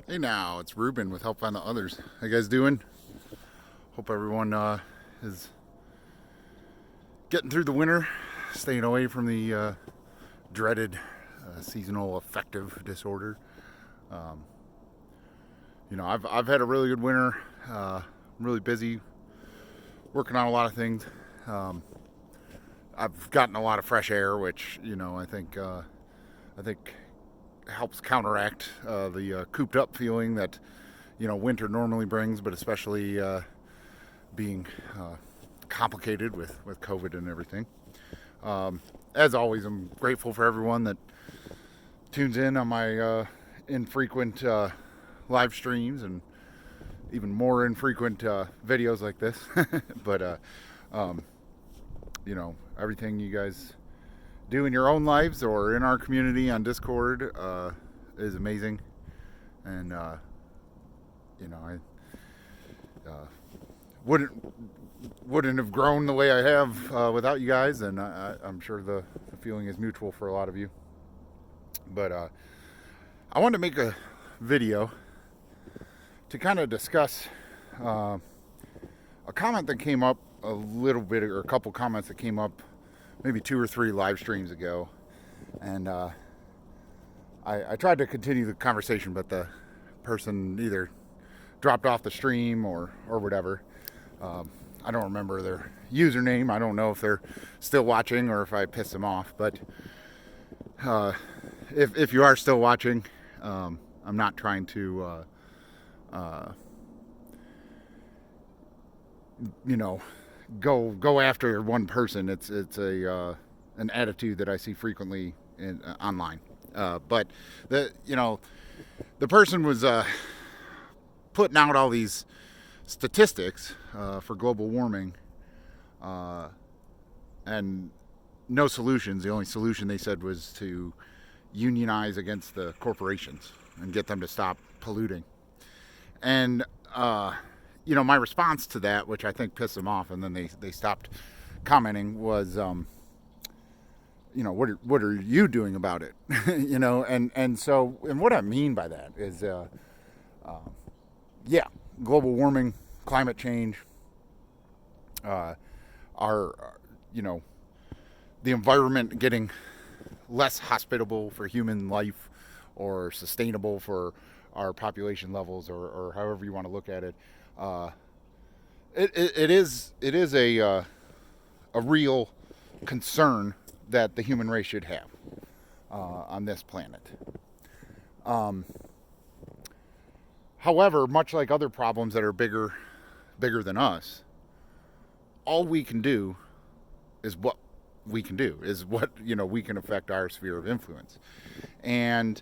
Hey now, it's Ruben with Help Find the Others. How you guys doing? Hope everyone is getting through the winter, staying away from the dreaded seasonal affective disorder. Um, I've had a really good winter. I'm really busy, working on a lot of things. Um, I've gotten a lot of fresh air, which I think helps counteract the cooped up feeling that winter normally brings, but especially being complicated with COVID and everything. As always, I'm grateful for everyone that tunes in on my infrequent live streams and even more infrequent videos like this. but um, everything you guys do in your own lives or in our community on Discord is amazing, and I wouldn't wouldn't have grown the way I have without you guys, and I'm sure the feeling is mutual for a lot of you. But I wanted to make a video to kind of discuss uh, a comment that came up a little bit, or a couple comments that came up maybe 2 or 3 live streams ago, and I tried to continue the conversation, but the person either dropped off the stream or whatever. I don't remember their username. I don't know if they're still watching or if I pissed them off. But if you are still watching, I'm not trying to, you know, go after one person. It's an attitude that I see frequently online. But the person was putting out all these statistics for global warming, and no solutions. The only solution they said was to unionize against the corporations and get them to stop polluting. And my response to that, which I think pissed them off, and then they stopped commenting, was what are you doing about it? And what I mean by that is yeah, global warming, climate change, are the environment getting less hospitable for human life or sustainable for our population levels, or however you want to look at it. It is a real concern that the human race should have on this planet. Um, However, much like other problems that are bigger than us, all we can do is what we can do, is what we can affect our sphere of influence. And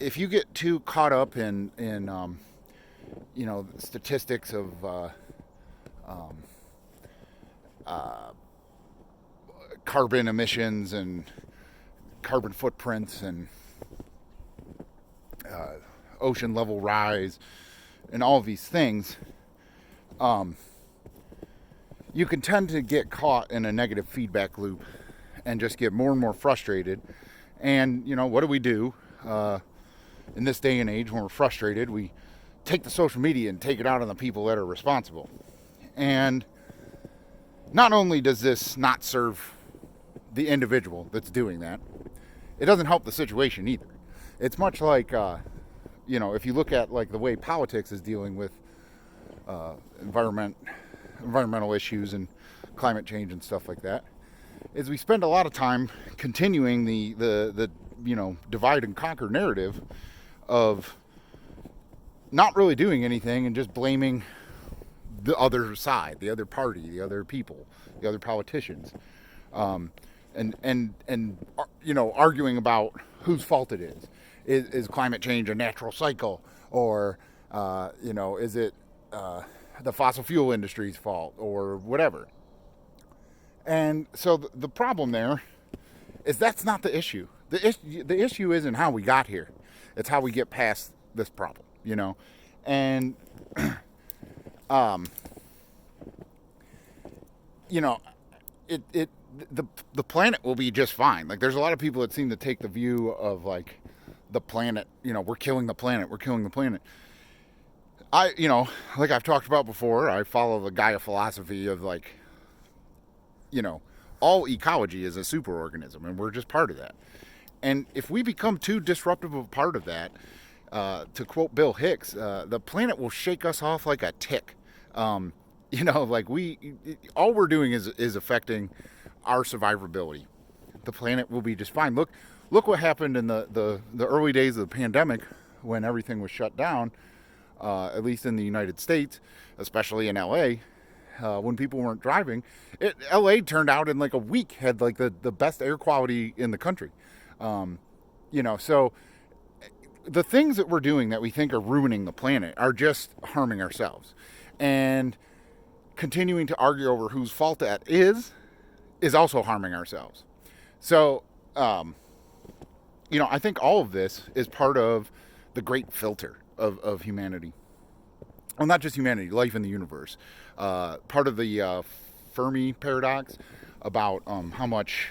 if you get too caught up in statistics of um, uh, carbon emissions and carbon footprints and ocean level rise and all of these things, you can tend to get caught in a negative feedback loop and just get more and more frustrated. And what do? In this day and age, when we're frustrated, we take the social media and take it out on the people that are responsible. And not only does this not serve the individual that's doing that, it doesn't help the situation either. It's much like if you look at like the way politics is dealing with environmental issues and climate change and stuff like that, is we spend a lot of time continuing the divide and conquer narrative of not really doing anything and just blaming the other side, the other party, the other people, the other politicians, and arguing about whose fault it is. Is climate change a natural cycle, or is it the fossil fuel industry's fault, or whatever? And so the problem there is that's not the issue. The issue isn't how we got here; it's how we get past this problem. And um, you know, the planet will be just fine. Like, there's a lot of people that seem to take the view of like the planet, we're killing the planet, we're killing the planet. Like I've talked about before, I follow the Gaia philosophy of like, you know, all ecology is a superorganism, and we're just part of that. And if we become too disruptive of a part of that, to quote Bill Hicks, the planet will shake us off like a tick. Like all we're doing is affecting our survivability. The planet will be just fine. Look what happened in the early days of the pandemic when everything was shut down, at least in the United States, especially in LA. When people weren't driving, LA turned out in like a week had like the best air quality in the country. So the things that we're doing that we think are ruining the planet are just harming ourselves. And continuing to argue over whose fault that is also harming ourselves. So, I think all of this is part of the great filter of humanity. Well, not just humanity, life in the universe. Part of the Fermi paradox about how much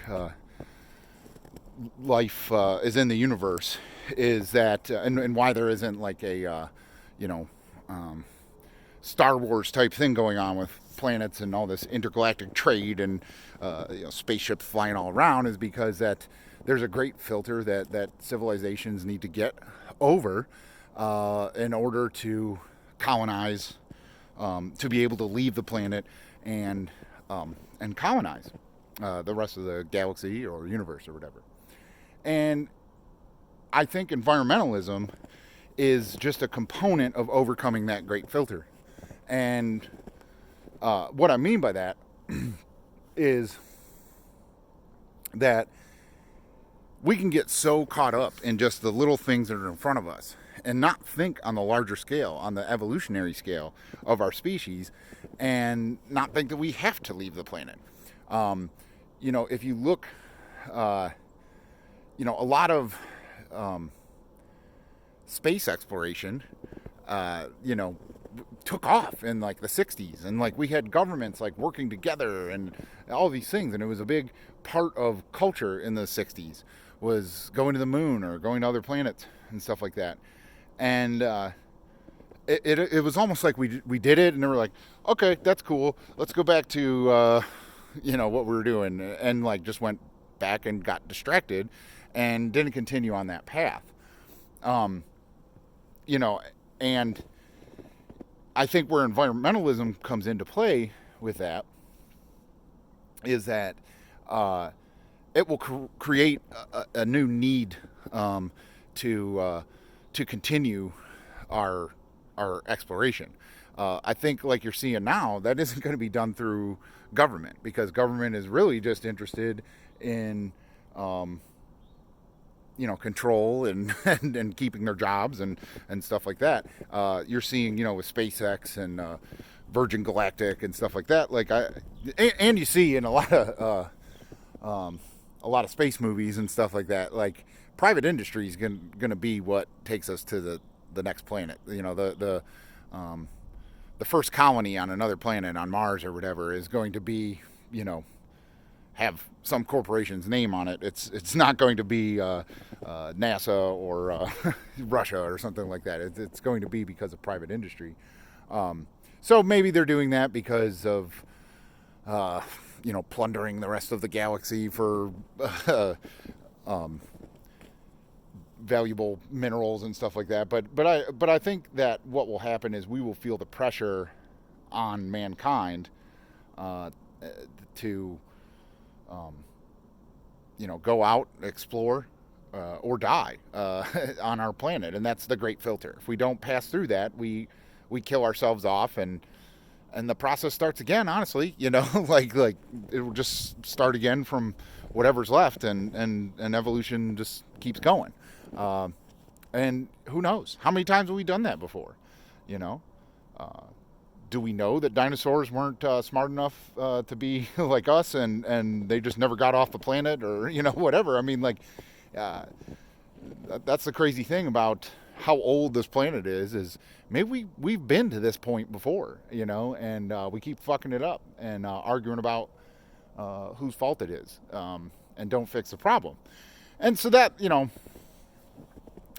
life is in the universe is that, and why there isn't like a, Star Wars type thing going on with planets and all this intergalactic trade and spaceships flying all around, is because that there's a great filter that civilizations need to get over in order to colonize, to be able to leave the planet and colonize the rest of the galaxy or universe or whatever. And I think environmentalism is just a component of overcoming that great filter. And what I mean by that is that we can get so caught up in just the little things that are in front of us and not think on the larger scale, on the evolutionary scale of our species, and not think that we have to leave the planet. If you look, a lot of space exploration, took off in like the 60s, and like we had governments like working together and all these things, and it was a big part of culture in the 60s was going to the moon or going to other planets and stuff like that. And it was almost like we did it, and they were like, okay, that's cool, let's go back to what we were doing, and like just went back and got distracted and didn't continue on that path. And I think where environmentalism comes into play with that is that it will create a new need to continue our exploration. I think, like you're seeing now, that isn't going to be done through government, because government is really just interested in control and keeping their jobs and stuff like that. You're seeing, with SpaceX and Virgin Galactic and stuff like that. And you see in a lot of space movies and stuff like that. Like, private industry is going to be what takes us to the next planet. The first colony on another planet, on Mars or whatever, is going to be, have some corporation's name on it. It's not going to be NASA or Russia or something like that. It's going to be because of private industry. So maybe they're doing that because of plundering the rest of the galaxy for valuable minerals and stuff like that. But I think that what will happen is we will feel the pressure on mankind to go out, explore, or die on our planet, and that's the great filter. If we don't pass through that, we kill ourselves off, and the process starts again. Honestly, like it will just start again from whatever's left, and evolution just keeps going. And who knows how many times have we done that before? Do we know that dinosaurs weren't smart enough to be like us, and they just never got off the planet, or whatever? I mean, like, that's the crazy thing about how old this planet is maybe we've been to this point before, and we keep fucking it up and arguing about whose fault it is, and don't fix the problem. And so that,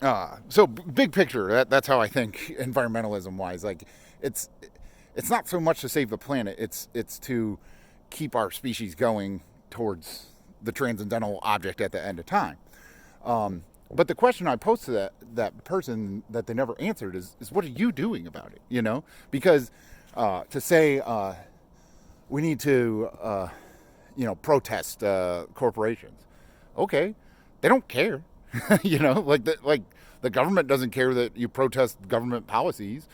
So big picture, that's how I think environmentalism wise. Like, it's it's not so much to save the planet. It's to keep our species going towards the transcendental object at the end of time. But the question I posed to that person that they never answered is what are you doing about it? You know, because to say we need to protest corporations, okay, they don't care. Like the government doesn't care that you protest government policies.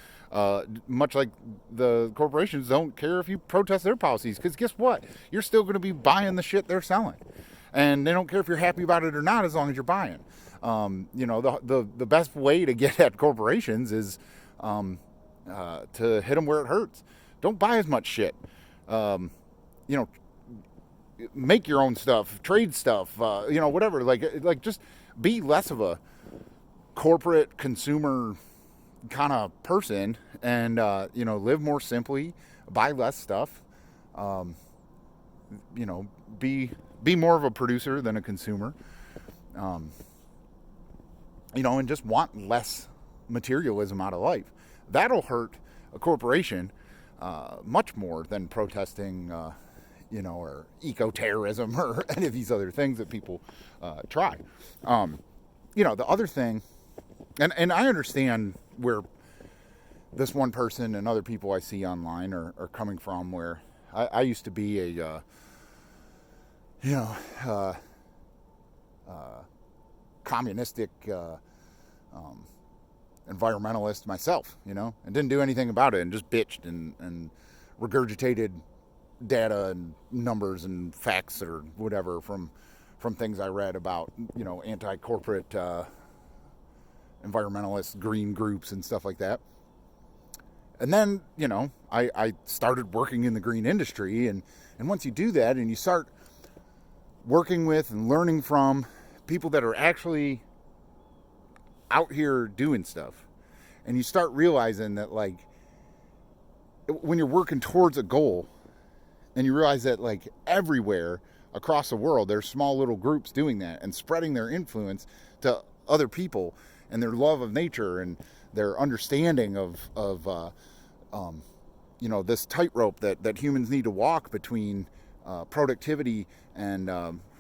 Much like the corporations don't care if you protest their policies, because guess what? You're still going to be buying the shit they're selling, and they don't care if you're happy about it or not, as long as you're buying. The best way to get at corporations is to hit them where it hurts. Don't buy as much shit. Um, you know, make your own stuff, trade stuff. Whatever. Like just be less of a corporate consumer kind of person, and live more simply, buy less stuff. Um, be more of a producer than a consumer. Um, and just want less materialism out of life. That'll hurt a corporation much more than protesting, or eco-terrorism or any of these other things that people try. The other thing, and I understand where this one person and other people I see online are coming from, where I used to be a, communistic environmentalist myself, and didn't do anything about it, and just bitched and regurgitated data and numbers and facts or whatever from things I read about, anti-corporate environmentalist green groups and stuff like that. And then, I started working in the green industry, and once you do that and you start working with and learning from people that are actually out here doing stuff, and you start realizing that, like, when you're working towards a goal, and you realize that, like, everywhere across the world there's small little groups doing that and spreading their influence to other people, and their love of nature and their understanding of this tightrope that humans need to walk between productivity and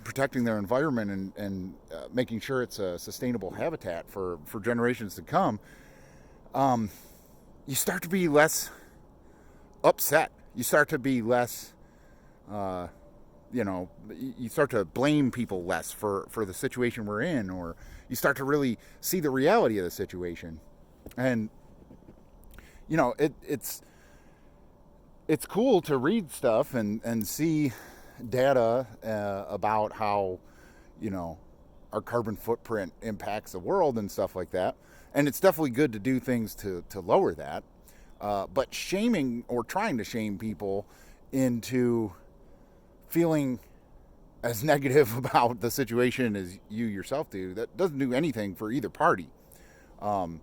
protecting their environment and making sure it's a sustainable habitat for generations to come. You start to be less upset. You start to be less, you start to blame people less for the situation we're in, or you start to really see the reality of the situation. And, it's cool to read stuff and see data about how, our carbon footprint impacts the world and stuff like that. And it's definitely good to do things to lower that. But shaming or trying to shame people into feeling as negative about the situation as you yourself do, that doesn't do anything for either party. And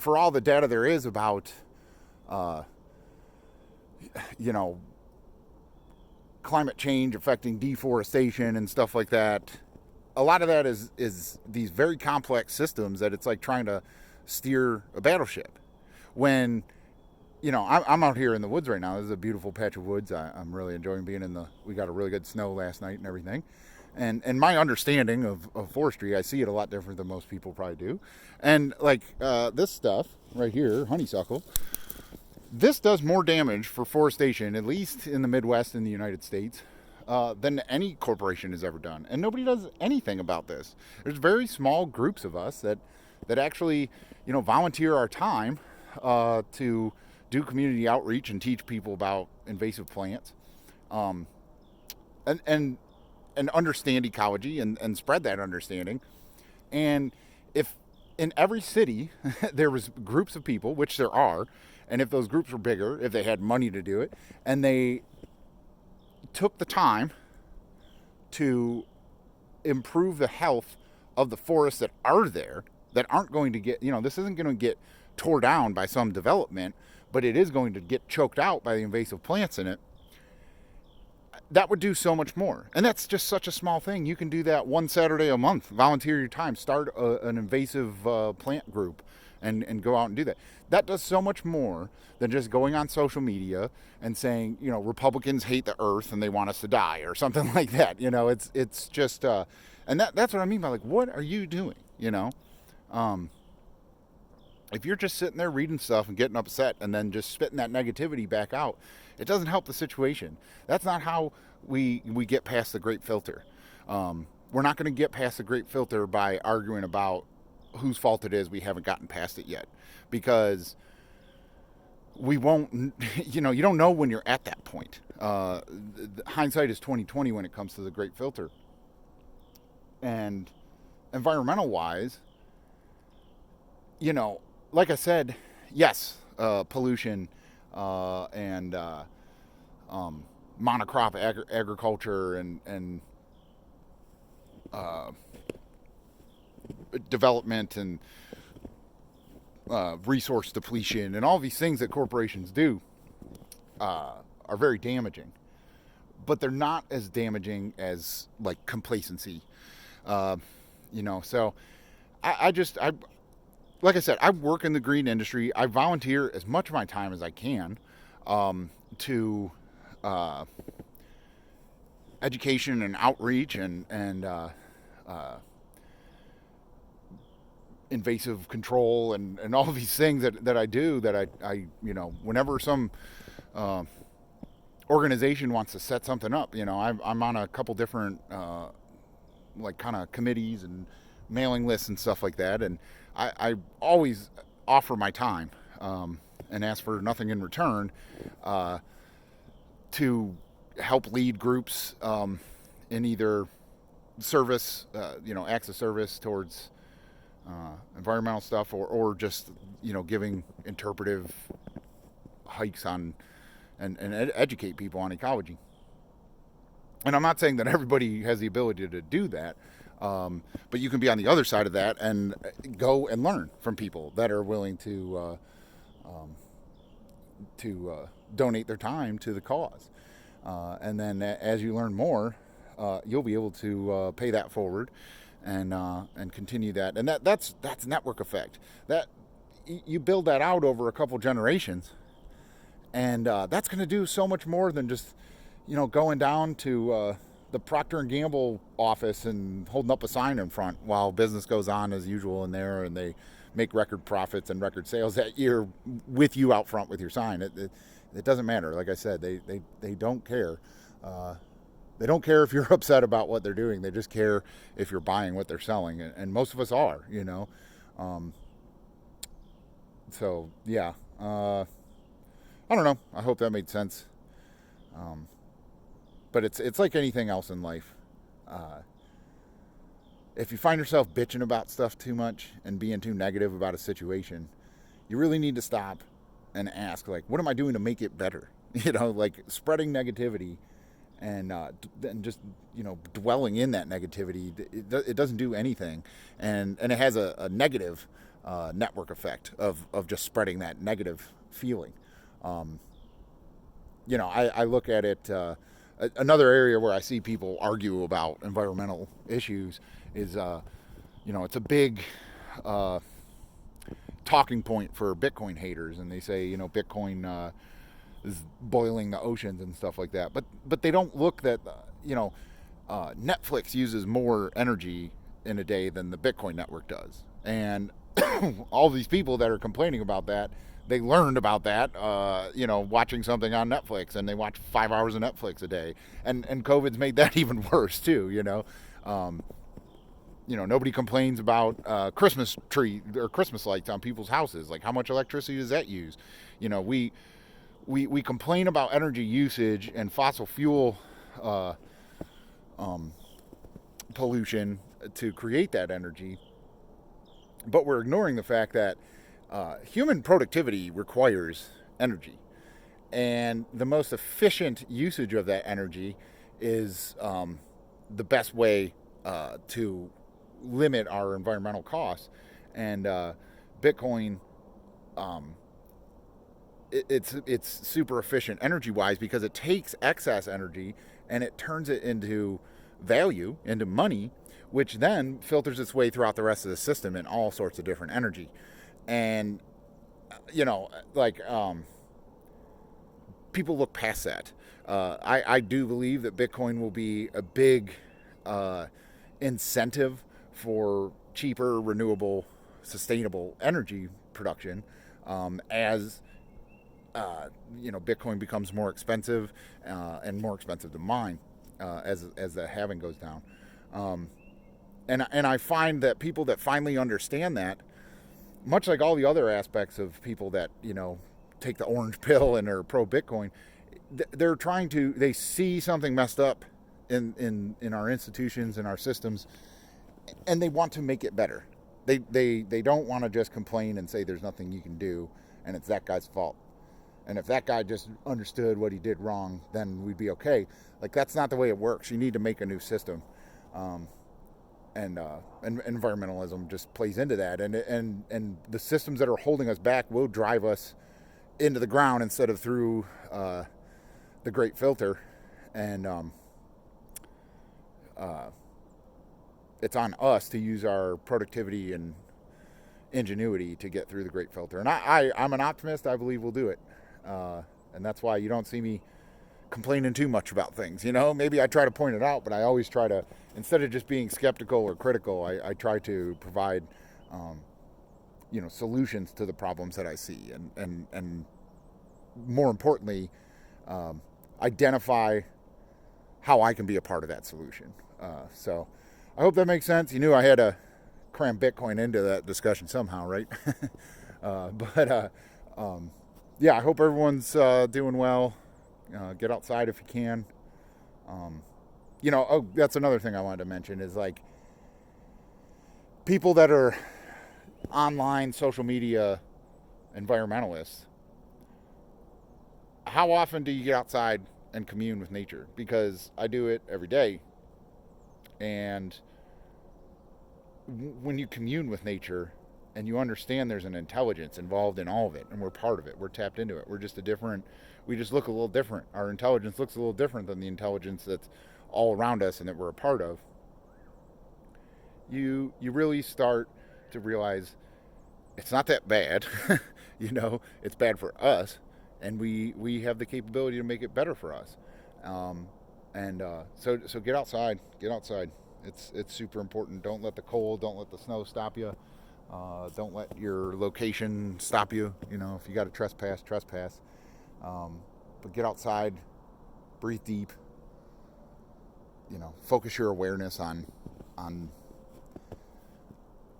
for all the data there is about, climate change affecting deforestation and stuff like that, a lot of that is these very complex systems that it's like trying to steer a battleship. When, I'm out here in the woods right now. This is a beautiful patch of woods. I'm really enjoying being we got a really good snow last night and everything. And my understanding of forestry, I see it a lot different than most people probably do. And like this stuff right here, honeysuckle, this does more damage for forestation, at least in the Midwest in the United States, than any corporation has ever done. And nobody does anything about this. There's very small groups of us that actually, volunteer our time to do community outreach and teach people about invasive plants, and understand ecology and spread that understanding. And if in every city there was groups of people, which there are, and if those groups were bigger, if they had money to do it, and they took the time to improve the health of the forests that are there, that aren't going to get, this isn't going to get tore down by some development, but it is going to get choked out by the invasive plants in it. that would do so much more. And that's just such a small thing. You can do that one Saturday a month, volunteer your time, start an invasive plant group, and go out and do that. That does so much more than just going on social media and saying, Republicans hate the earth and they want us to die or something like that. It's just, and that's what I mean by, like, what are you doing? If you're just sitting there reading stuff and getting upset and then just spitting that negativity back out, it doesn't help the situation. That's not how we get past the great filter. We're not going to get past the great filter by arguing about whose fault it is we haven't gotten past it yet, because we won't. You don't know when you're at that point. Hindsight is 20/20 when it comes to the great filter. And environmental wise, like I said, yes, pollution and monocrop agriculture and development and resource depletion and all these things that corporations do are very damaging. But they're not as damaging as, like, complacency. So I like I said, I work in the green industry. I volunteer as much of my time as I can to education and outreach and invasive control and all of these things that I do, that I whenever some organization wants to set something up, I'm on a couple different like kind of committees and mailing lists and stuff like that, and I always offer my time and ask for nothing in return to help lead groups in either service, acts of service towards environmental stuff, or just giving interpretive hikes on and educate people on ecology. And I'm not saying that everybody has the ability to do that, but you can be on the other side of that and go and learn from people that are willing to donate their time to the cause. And then as you learn more, you'll be able to pay that forward and continue that. And that's network effect. That you build that out over a couple generations, and that's going to do so much more than just going down to the Procter and Gamble office and holding up a sign in front while business goes on as usual in there, and they make record profits and record sales that year with you out front with your sign. It doesn't matter. Like I said, they don't care. They don't care if you're upset about what they're doing. They just care if you're buying what they're selling, and most of us are. So yeah, I don't know. I hope that made sense. But it's like anything else in life. If you find yourself bitching about stuff too much and being too negative about a situation, you really need to stop and ask, like, what am I doing to make it better? Like spreading negativity and just dwelling in that negativity, it doesn't do anything, and it has a negative network effect of just spreading that negative feeling. I look at it. Another area where I see people argue about environmental issues is, it's a big talking point for Bitcoin haters, and they say, Bitcoin is boiling the oceans and stuff like that. But they don't look that, Netflix uses more energy in a day than the Bitcoin network does, and all these people that are complaining about that, they learned about that, watching something on Netflix, and they watch 5 hours of Netflix a day. And COVID's made that even worse too. Nobody complains about Christmas tree or Christmas lights on people's houses. Like, how much electricity does that use? We complain about energy usage and fossil fuel pollution to create that energy, but we're ignoring the fact that human productivity requires energy, and the most efficient usage of that energy is the best way to limit our environmental costs. And Bitcoin, it's super efficient energy wise, because it takes excess energy and it turns it into value, into money, which then filters its way throughout the rest of the system in all sorts of different energy. And like people look past that. I do believe that Bitcoin will be a big incentive for cheaper, renewable, sustainable energy production as Bitcoin becomes more expensive and more expensive to mine as the halving goes down. And I find that people that finally understand that, much like all the other aspects of people that take the orange pill and are pro Bitcoin, they see something messed up in our institutions and our systems, and they want to make it better. They don't want to just complain and say there's nothing you can do and it's that guy's fault. And if that guy just understood what he did wrong, then we'd be okay. Like, that's not the way it works. You need to make a new system. And environmentalism just plays into that. And the systems that are holding us back will drive us into the ground instead of through the great filter. And it's on us to use our productivity and ingenuity to get through the great filter. And I'm an optimist. I believe we'll do it. And that's why you don't see me complaining too much about things. Maybe I try to point it out, but I always try to, instead of just being skeptical or critical, I try to provide solutions to the problems that I see, and more importantly, identify how I can be a part of that solution. So I hope that makes sense. You knew I had to cram Bitcoin into that discussion somehow, right? Yeah, I hope everyone's doing well. Get outside if you can. That's another thing I wanted to mention is, like, people that are online social media environmentalists. How often do you get outside and commune with nature? Because I do it every day. And when you commune with nature and you understand there's an intelligence involved in all of it, and we're part of it, we're tapped into it, we just look a little different. Our intelligence looks a little different than the intelligence that's all around us and that we're a part of. You really start to realize it's not that bad. It's bad for us, and we have the capability to make it better for us. So get outside. It's super important. Don't let the cold, don't let the snow stop you. Don't let your location stop you. If you got to trespass. But get outside, breathe deep. Focus your awareness on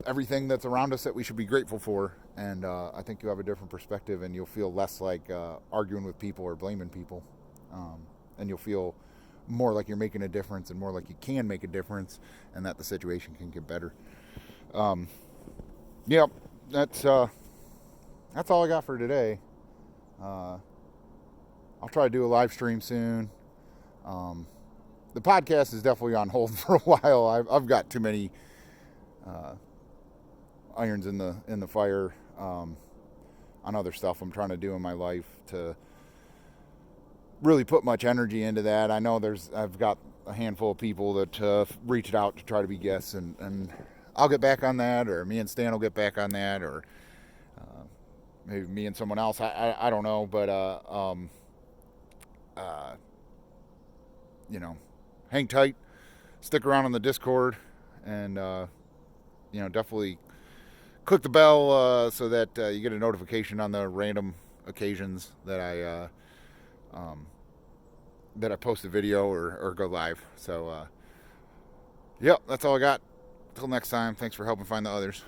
everything that's around us that we should be grateful for. And I think you'll have a different perspective, and you'll feel less like arguing with people or blaming people. And you'll feel more like you're making a difference, and more like you can make a difference, and that the situation can get better. Yep, that's all I got for today. I'll try to do a live stream soon. The podcast is definitely on hold for a while. I've got too many irons in the fire on other stuff I'm trying to do in my life to really put much energy into that. I know I've got a handful of people that reached out to try to be guests, and I'll get back on that, or me and Stan will get back on that, or maybe me and someone else. I don't know, but hang tight, stick around on the Discord, and definitely click the bell so that you get a notification on the random occasions that I post a video or go live. So, yep, that's all I got. Till next time, thanks for helping find the others.